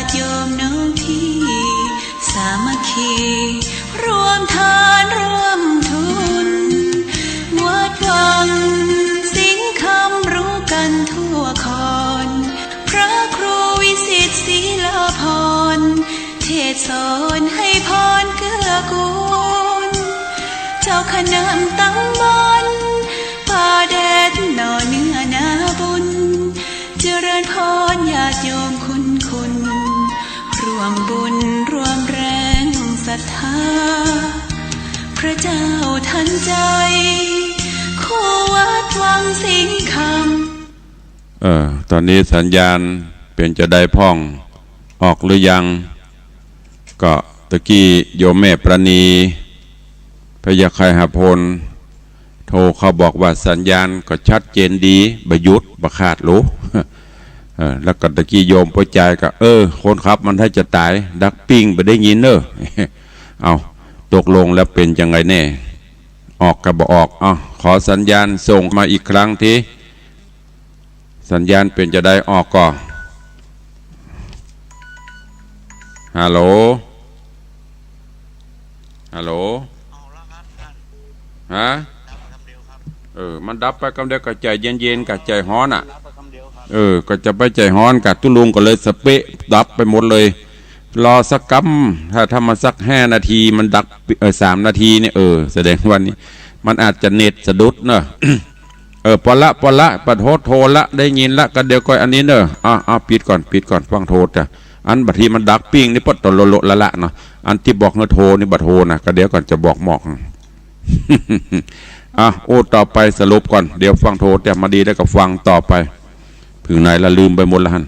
ติโยมน้องพี่สามัคคีรวมทานร่วมทุนวัดวังสิงห์คำรู้กันทั่วคอนพระครูวิสิตศิลาภรณ์เทศสอนให้พรเกื้อกูลเจ้าคณะตำบลป่าแดดหน่อเนื้อนาบุญเจริญพรญาติโยมคุณร่วมบุญร่วมแรงศรัทธาพระเจ้าทันใจคู่วัดวังสิงห์คำตอนนี้สัญญาณเป็นจะได้พ่องออกหรือยังก็ตะกี้โยมแม่ประณีพยาคายหพลโทรเขาบอกว่าสัญญาณก็ชัดเจนดีบยุทธบขาดรู้แล้วก็ตะกี้โยมปัจจัยก็คนขับมันถ้าจะตายดักปิ้งไปได้ยินเอาตกลงแล้วเป็นยังไงแน่ออกกับบอกขอสัญญาณส่งมาอีกครั้งทีสัญญาณเป็นจะได้ออกก่อนฮัลโหลฮะมันดับไปคำเดียวกับใจเย็นๆกับใจฮ้อนก็จะไปใจฮ้อนกับตุลุงก็เลยสเปะดับไปหมดเลยรอสักกั๊มถ้ามันสัก5 นาทีมันดับ3 นาทีเนี่ยแสดงวันนี้มันอาจจะเน็ตสะดุดเนอะปอละปัดโทรละได้ยินละก็เดี๋ยวก่อนอันนี้เนอะปิดก่อนฟังโทรจ้ะอันบัดทีมันดักปิ้งนี่ปดตลละละเนาะอันที่บอกเงโทรนี่บัดโทรนะก็เดี๋ยวก่อนจะบอกหมอกต่อไปสรุปก่อนเดี๋ยวฟังโทรแต่มาดีแล้วก็ฟังต่อไปถึงไหนละลืมไปหมดละฮัน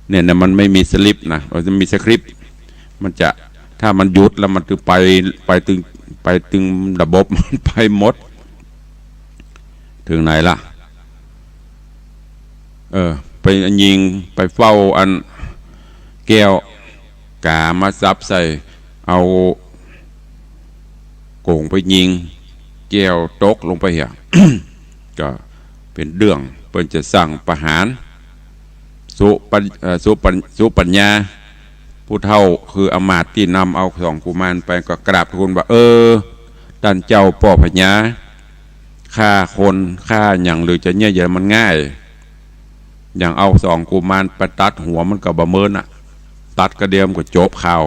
เนี่ยมันไม่มีสลิปนะมันจะมีสคริปต์มันจะถ้ามันหยุดแล้วมันจะไปตึงระบบมันไปหมดถึงไหนละไปยิงไปเฝ้าอันแก้วกามาซับใส่เอาโก่งไปยิงแก้วตกลงไปเหี้ย ก็เป็นเรื่องเพิ่นจะสั่งประหารสุปัญญาผู้เฒ่าคืออมาตย์ที่นำเอา2 กุมารไปก็กราบทูลว่าท่านเจ้าป่อพญาฆ่าคนฆ่าอย่างหรือจะเนี่ยอย่ามันง่ายอย่างเอา2 กุมารไปตัดหัวมันก็บ่เมินตัดกระเดียมก็จบข่าว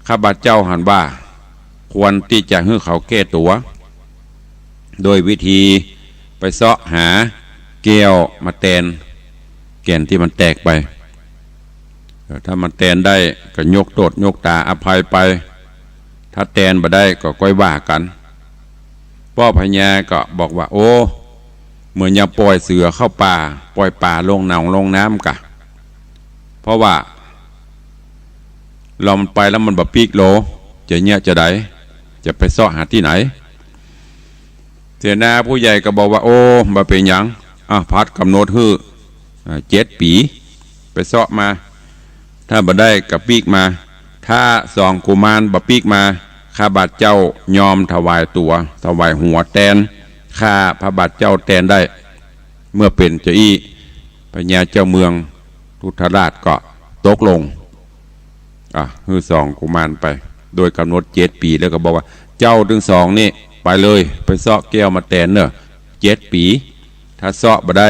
ข้าพเจ้าหันว่าควรที่จะให้เขาแก้ตัวโดยวิธีไปเสาะหาแก้วมาแตนแก่นที่มันแตกไปถ้ามันแตนได้ก็ยกโทษยกตาอภัยไปถ้าแตนบ่ได้ก็ก้อยว่ากันพ่อพญาก็บอกว่าเหมือนอย่าปล่อยเสือเข้าป่าปล่อยป่าลงหนองลงน้ำกะเพราะว่าเรามันไปแล้วมันแบบปีกโลจะเนี่ยจะได้จะไปซ่อหาที่ไหนเสนาผู้ใหญ่ก็บอกว่ามาเป็นยังพัดกำหนด7 ปีไปซ่อมาถ้าบ่ได้กับปีกมาถ้า2 กุมารบ่ปีกมาข้าบาทเจ้ายอมถวายตัวถวายหัวแตนข้าพระบาทเจ้าแตนได้เมื่อเป็นเจ้าอี้พญาเจ้าเมืองทุทราชก็ตกลง2 กุมารไปโดยกำหนด7 ปีแล้วก็บอกว่าเจ้าทั้ง2นี่ไปเลยไปเสาะแก้วมาแตนเนอะ7 ปีถ้าเสาะบ่ได้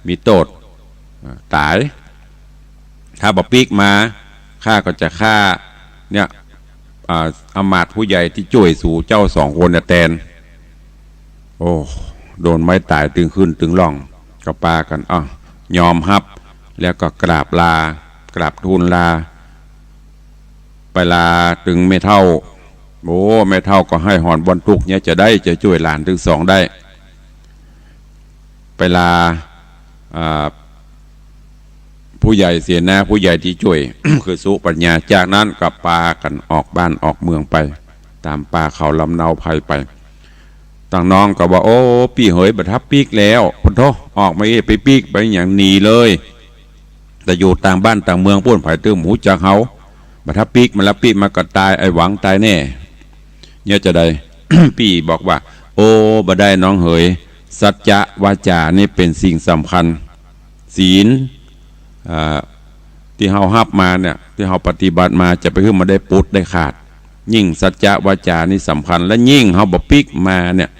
มีโทษตายถ้าบ่ปีกมาข้าก็จะฆ่าเนี่ยอมาตย์ผู้ใหญ่ที่ช่วยสู่เจ้า2 คนแตนโดนไม้ตายตึงขึ้นตึงล่องก็ปากันยอมรับแล้วก็กราบทูลลาไปลาตึงไม่เท่าไม่เท่าก็ให้หอนบนทุกเนี่ยจะช่วยหลานถึง2ได้ไปลาผู้ใหญ่เสียหน้าผู้ใหญ่ที่ช่วย คือสุปัญญาจากนั้นกับปากันออกบ้านออกเมืองไปตามป่าเขาลำเนาภัยไปต่างน้องก็ว่าพี่เหยบัดทับปีกแล้วพุทโธออกมาไปปีกไปอย่างหนีเลยแต่อยู่ต่างบ้านต่างเมืองพูดไผ่ตื้อหมูจากเขาบัดทับปีกมาแล้วปีกมาก็ตายไอ้หวังตายแน่เนี่ยจะได้ พี่บอกว่าบ่ได้น้องเหยสัจจะวาจานี่เป็นสิ่งสำคัญศีล ที่เฮาฮับมาเนี่ยที่เฮาปฏิบัติมาจะไปขึ้นมาได้ปุดได้ขาดยิ่งสัจจะวาจานี่สำคัญและยิ่งเฮาบ่ปิกมาเนี่ย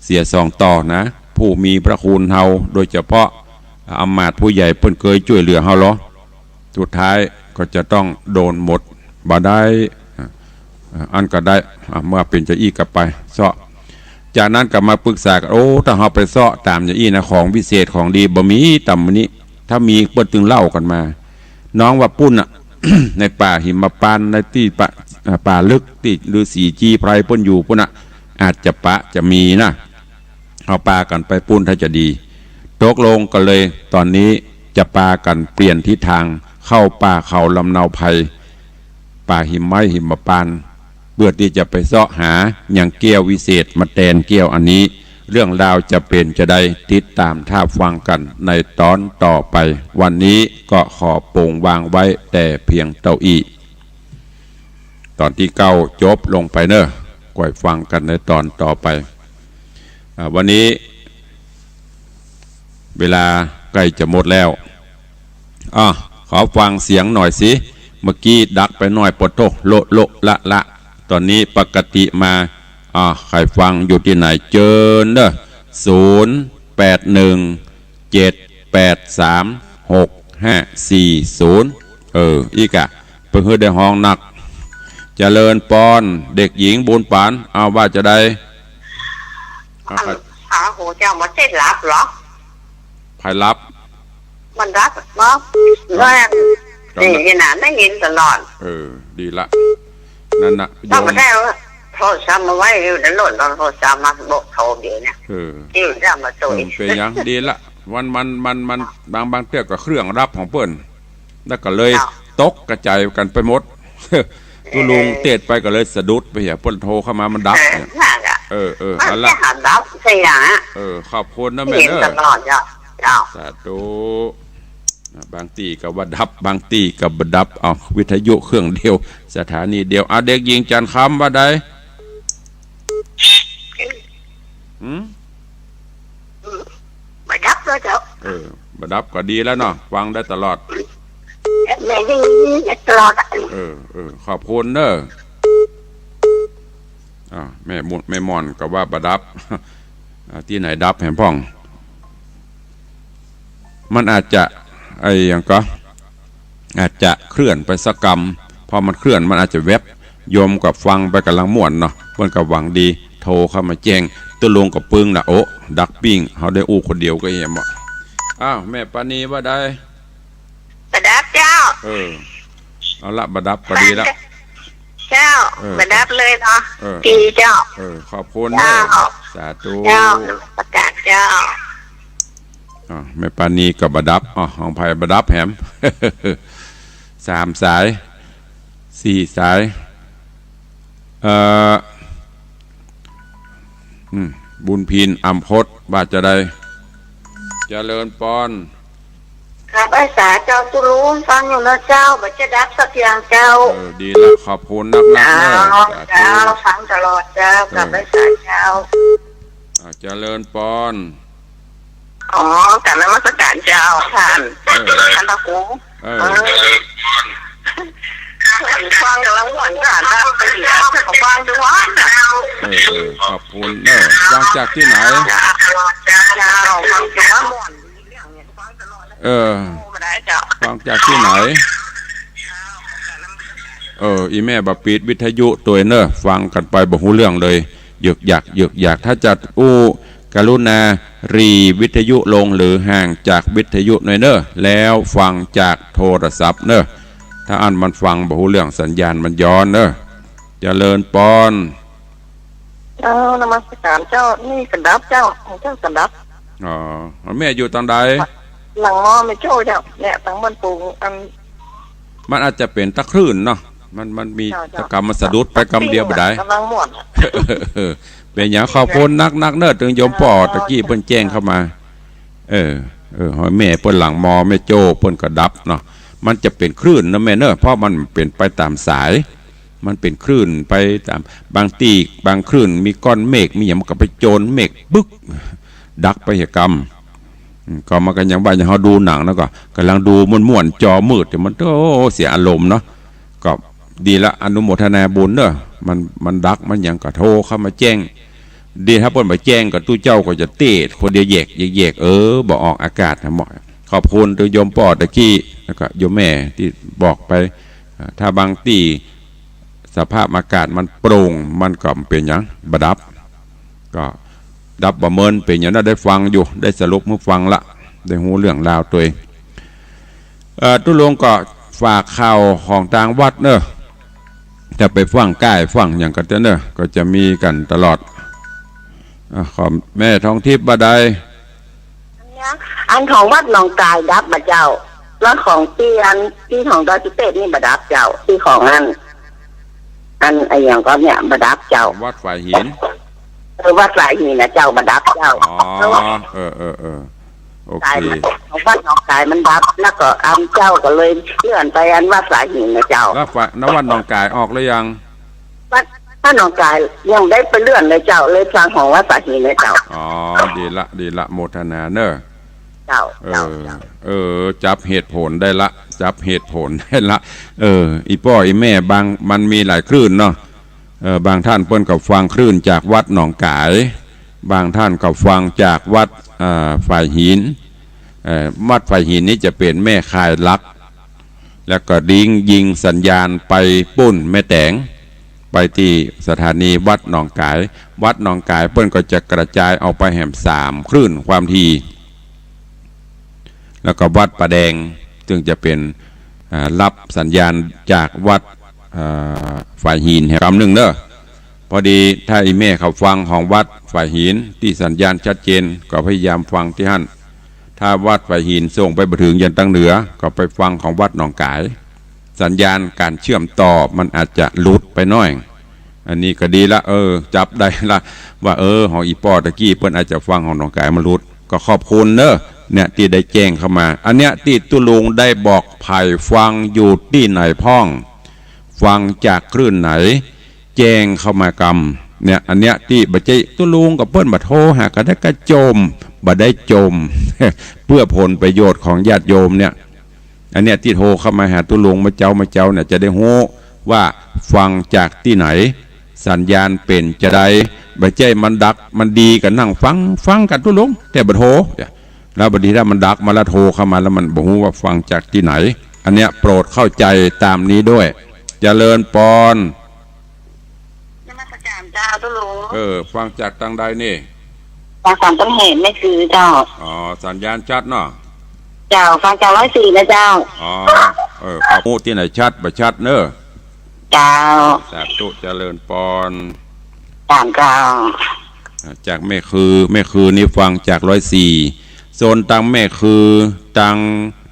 เสียสองต่อนะผู้มีพระคุณเฮาโดยเฉพาะอำมาตย์ผู้ใหญ่เพิ่นเคยช่วยเหลือเฮาหรอสุดท้ายก็จะต้องโดนหมดบ่ได้อันก็ได้เมื่อเป็นจะอี้กลับไปเซาะจากนั้นกลับมาปรึกษากันโอ้ถ้าเฮาไปเซาะตามอย่างอี้นะของวิเศษของดีบ่มีต่ำนี้ถ้ามีเปิ้นตึงเล่ากันมาน้องว่าปุ้น ในป่าหิมพานต์ในที่ป่าลึกที่ฤาษีจีไพรเปิ้นอยู่ปุ้นอาจจะจะมีนะเอาปากันไปปุ้นถ้าจะดีตกลงกันเลยตอนนี้จะปากันเปลี่ยนทิศทางเข้าป่าเขาลำเนาไพรป่าหิมพานต์เพื่อที่จะไปเสาะหาอย่างเกี้ยววิเศษมาแทนเกี้ยวอันนี้เรื่องราวจะเป็นจะได้ติดตามท่าฟังกันในตอนต่อไปวันนี้ก็ขอโปร่งวางไว้แต่เพียงเท่าอีตอนที่9จบลงไปเนอะก่อยฟังกันในตอนต่อไปวันนี้เวลาใกล้จะหมดแล้วขอฟังเสียงหน่อยสิเมื่อกี้ดักไปหน่อยปดโตโลละตอนนี้ปกติมาใครฟังอยู่ที่ไหนเจอเนอะ0817836540อีกอะเพิ่งได้ห้องหนักเจริญปอนเด็กหญิงบุญปานเอาว่าจะได้โหเจ้ามันเส้นรับเหรอใครรับมันรับมั้งแรกนี่นะได้ยินตลอดดีละนั่นนะถ้าไม่ได้โทรศัพท์มาไว้อยู่ในรถตอนโทรศัพท์มาบอกโทรเดี๋ยวเนี่ยที่จะมาตัวเป็นยังดีละมันบางเตี้ยกับเครื่องรับของเปิ้นแล้วก็เลยตกกระจายกันไปหมดตุลุงเตะไปก็เลยสะดุดไปเหี้ยเปิ้นโทรเข้ามามันดับเนี่ยอันละดับเสียขอบคุณนะแม่เด้อตลอดจ้าสาธุบางตีกับว่าดับบางตีกับบดับวิทยุเครื่องเดียวสถานีเดียวเด็กยิงจันคำว่าได้บดับแล้วเจ้าบดับก็ดีแล้วเนาะฟังได้ตลอดแม่ยิงตลอดขอบคุณเด้อแม่มอนก็ว่าบดับที่ไหนดับแหมพ่องมันอาจจะอย่างก็อาจจะเคลื่อนไปสักกรรมพอมันเคลื่อนมันอาจจะเว็บโยมกับฟังไปกำลังม่วนเนาะเพื่อนกับหวังดีโทรเข้ามาแจ้งตัวลงกับปึ้งนะโอ้ดักปิ้งเขาได้อู้คนเดียวก็เห็นบ่แม่ปานีว่าได้บดับเจ้าเอาละบดับก็ดีแล้วเจ้าบดับเลยเนาะดีเจ้าขอบคุณสาธุเจ้าประกาศเจ้าแม่ปานีกับบดับของไผ่บดับแหม3 สาย4 สายบุญพินอัมพศว่าจะได้เจริญปอนครับไอ้สาเจ้าตุลุงฟังอยู่นะเจ้าบัจะดับสักอย่างเจ้าดีละขอบคุณนักเจ้าฟังตลอดเจ้ากับไอ้สาเจ้าเจริญปอนกับนมัสการเจ้าท่านตะกูฟังกำลังหวานกันนะไปเดี๋ยวเขาฟังดูว่าขอบคุณฟังจากที่ไหนฟังจากที่ไหนอีแม่บปิดวิทยุตัวเนอะฟังกันไปบอกหูเรื่องเลยหยึกอยากถ้าจะกรุณารีวิทยุลงหรือห่างจากวิทยุหน่อยเนอะแล้วฟังจากโทรศัพท์เนอะถ้าอันมันฟังบ่ฮู้เรื่องสัญญาณมันย้อนเนอะเจริญปอนนมัสการเจ้านี่สันดับเจ้าสันดับแม่อยู่ตรงใดหลังมอไม่โจ้เจ้าเนี่ยตั้งมันปูมันอาจจะเป็นตะคลื่นเนาะมันมีตะกรรมมันสะดุดไปกำเดียวบ่ได้กำลังม่วนเป็นอย่างขอบคุณนักเนิร์ดถึงโยมปอตะกี้เพิ่นแจ้งเข้ามาหอยแม่เพิ่นหลังมอแม่โจ้เพิ่นก็ดับเนาะมันจะเป็นคลื่นนะแม่เนอะเพราะมันเป็นไปตามสายมันเป็นคลื่นไปตามบางตีบางคลื่นมีก้อนเมฆมีอย่างมันก็ไปโจรเมฆบึกดักไปเหตุกรรม ก็มากันอย่างบ้านอย่างเขาดูหนังแล้วก็กำลังดูม่วนๆจอมืดแต่มันโอ้เสียอารมณ์เนาะก็ดีละอนุโมทนาบุญเนอะมันดักมันอย่างก็โทรเข้ามาแจ้งดีถ้าเปิ้นมาแจ้งกับตู้เจ้าก็จะเตะคนเดียวแยกบอกออกอากาศนะหมอขอบคุณตัวโยมปอตะกี้แล้วก็โยมแม่ที่บอกไปถ้าบางที่สภาพอากาศมันโปร่งมันก็เป็นอย่างบดับก็ดับประเมินเป็นอย่างนั้นได้ฟังอยู่ได้สรุปเมื่อฟังละได้หูเรื่องราวตัวเองตุลงก็ฝากข่าวของทางวัดเนอะจะไปฟังใกล้ฟังอย่างกันเนอะก็จะมีกันตลอดขอแม่ทองทิพย์บดายอันของวัดหนองกายดับมาเจ้าแล้วของที่ของดอยสุเทพนี่บดับเจ้าที่ของอันไออย่างก็เนี่ยบดับเจ้าวัดฝ่ายหินวัดฝ่ายหินนะเจ้าบดับเจ้าอ๋อโอเคของวัดหนองกายมันดับแล้วก็อันเจ้าก็เลยเลื่อนไปอันวัดฝ่ายหินนะเจ้าแล้ววัดหนองกายออกหรือยังวัดหนองกายยังได้ไปเลื่อนเลยเจ้าเลยฟังของวัดฝ่ายหินเลยเจ้าอ๋อดีละโมทนาเนอะจับเหตุผลได้ละอีพ่ออีแม่บางมันมีหลายคลื่นเนาะบางท่านเปิ้นกับฟังคลื่นจากวัดหนองกายบางท่านกับฟังจากวัดฝ่ายหินวัดฝ่ายหินนี้จะเป็นแม่คายลักแล้วก็ยิงสัญญาณไปปุ้นแม่แตงไปที่สถานีวัดหนองกายเปิ้นก็จะกระจายออกไปแห่ม3คลื่นความถี่แล้วก็วัดประแดงซึ่งจะเป็นรับสัญญาณจากวัดฝ่ายหินคำหนึ่งเนอะพอดีถ้าอีแม่เขาฟังของวัดฝ่ายหินที่สัญญาณชัดเจนก็พยายามฟังที่หั่นถ้าวัดฝ่ายหินส่งไปถึงยันตั้งเหนือก็ไปฟังของวัดหนองกายสัญญาณการเชื่อมต่อมันอาจจะหลุดไปน้อยอันนี้ก็ดีละจับได้ละว่าของอีปอตะกี้เพิ่นอาจจะฟังของหนองกายมันหลุดก็ขอบคุณเนอะเนี่ยที่ได้แจ้งเข้ามาอันเนี้ยที่ตุลุงได้บอกไผ่ฟังอยู่ที่ไหนพ้องฟังจากคลื่นไหนแจ้งเข้ามากรรมเนี่ยอันเนี้ยที่บัจเจตุลุงกับเปิ้นบัดโทหากันได้กระโจมบัดได้โจม เพื่อผลประโยชน์ของญาติโยมเนี่ยอันเนี้ยที่โทรเข้ามาหาตุลุงมาเจ้าเนี่ยจะได้รู้ว่าฟังจากที่ไหนสัญญาณเป็นจะได้บัจเจมันดักมันดีกันนั่งฟังกันตุลุงแต่บัดโทแล้วบางทีถ้ามันดักมาแล้วโทรเข้ามาแล้วมันบอกว่าฟังจากที่ไหนอันเนี้ยโปรดเข้าใจตามนี้ด้วยเจริญปอนนมัสการเจ้าตุลุงฟังจากทางใดนี่ฟังจากต้นเหตุไม่คือเจ้าสัญญาณชัดเนาะเจ้าฟังจาก104นะเจ้าข้อมูลที่ไหนชัดบ่ชัดเนอะเจ้าสาธุเจริญปอนตามเจ้าจากแม่คือนี่ฟังจาก104โซนตังแม่คือตัง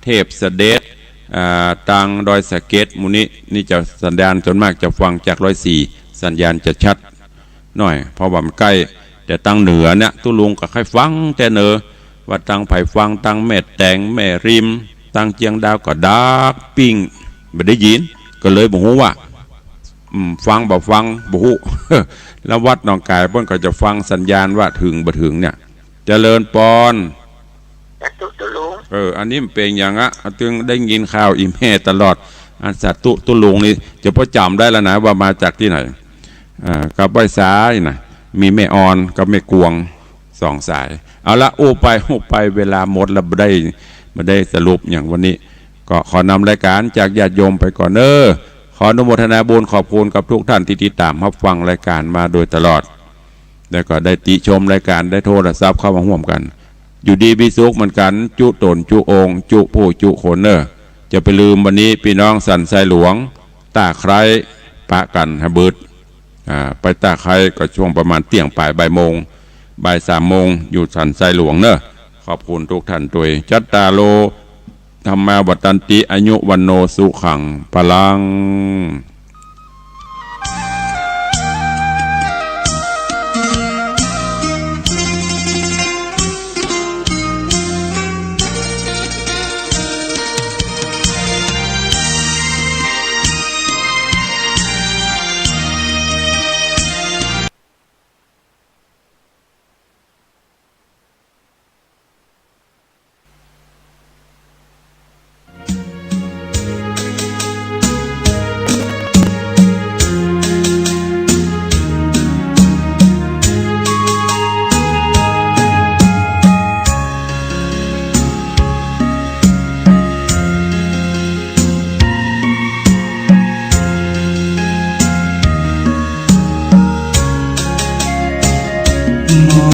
เทพเสด็จตังดอยสะเก็ดมูนี่จะสัญญาณจนมากจะฟังจาก104สัญญาณจะชัดหน่อยเพราะว่ามันใกล้แต่ตังเหนือเนี่ยตุลุงก็ค่อยฟังแต่เนอว่าตังไผ่ฟังตังแม่แตงแม่ริมตังเจียงดาวก็ดักปิ้งไม่ได้ยินก็เลยบอกว่าฟังบ่ฮู้ แล้ววัดหนองกายเพิ่นก็จะฟังสัญญาณว่าถึงบ่ถึงเนี่ยเจริญปอนอันนี้มันเป็นอย่างตึงได้ยินข่าวอีแม่ตลอดอันสัตตุลุงนี่จะพอจำได้แล้วนะว่ามาจากที่ไหนกับใบสายนะมีแม่ออนกับแม่กวง2สายเอาละโอ้ไปเวลาหมดแล้วไม่ได้สรุปอย่างวันนี้ก็ขอนำรายการจากญาติโยมไปก่อนขออนุโมทนาบุญขอบคุณกับทุกท่านที่ติดตามรับฟังรายการมาโดยตลอดแล้วก็ได้ติชมรายการได้โทรศัพท์เข้ามาร่วมกันอยู่ดีมีสุขเหมือนกันจุตนจุองจุผู้จุคนจะไปลืมวันนี้พี่น้องสันทรายหลวงตาไคร้ปะกันฮะบึดไปตาไคร้ก็ช่วงประมาณเที่ยงบ่ายโมงบ่าย3 โมงอยู่สันทรายหลวงขอบคุณทุกท่านด้วยจัตตาโลธรรมาวัตันติอายุวันโนสุขังพลัง